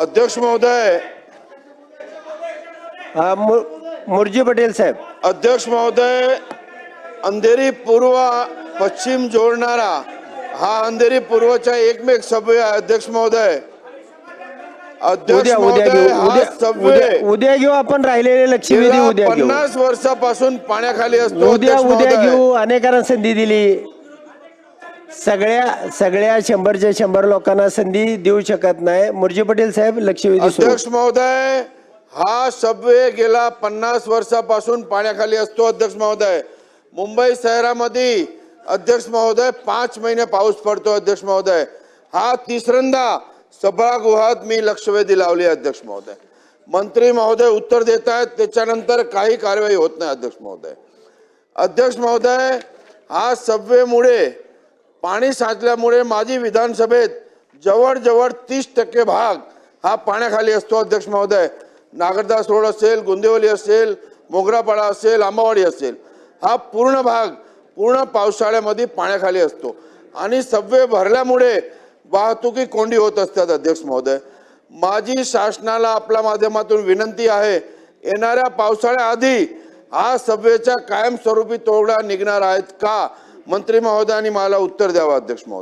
अध्यक्ष महोदय, मुर्जी पटेल साहेब. अध्यक्ष महोदय, अंधेरी पूर्व पश्चिम जोडणारा हा अंधेरी पूर्वचा एकमेव सबवे आहे. अध्यक्ष महोदय, अध्यक्ष उद्या महोदय, घेऊ. हा सबवे उद्या घेऊ आपण. राहिलेले लक्षवेधी गेल्या उद्या घेऊ. 50 वर्षापासून पाण्याखाली असतो. उद्या अध्यक्ष महोदय, घेऊ. अनेकांना संधी दिली. सगळ्या 100च्या 100 लोकांना संधी देऊ शकत नाही. मुर्जी पटेल साहेब, लक्षवेधी सुरू. अध्यक्ष महोदय, हा सबवे गेला 50 वर्षापासून पाण्याखाली असतो. अध्यक्ष महोदय, मुंबई शहरामध्ये अध्यक्ष महोदय 5 महिने पाऊस पडतो. अध्यक्ष महोदय, हा तिसऱ्यांदा सभागृहात मी लक्षवेधी लावली. अध्यक्ष महोदय, मंत्री महोदय उत्तर देत आहेत, त्याच्यानंतर काही कारवाई होत नाही. अध्यक्ष महोदय, अध्यक्ष महोदय, हा सबवेमुळे पाणी साचल्यामुळे माझी विधानसभेत जवळजवळ 30% भाग हा पाण्याखाली असतो. अध्यक्ष महोदय, नागरदास रोड असेल, गुंदेवली असेल, मोगरापाडा असेल, आंबावाडी असेल, हा पूर्ण भाग पूर्ण पावसाळ्यामध्ये पाण्याखाली असतो आणि सबवे भरल्यामुळे वाहतुकी कोंडी होत असतात. अध्यक्ष महोदय, माझी शासनाला आपल्या माध्यमातून विनंती आहे, येणाऱ्या पावसाळ्याआधी हा सबवेचा कायमस्वरूपी तोडगा निघणार आहेत का? मंत्री महोदयांनी मला उत्तर द्यावं. अध्यक्ष महोदय.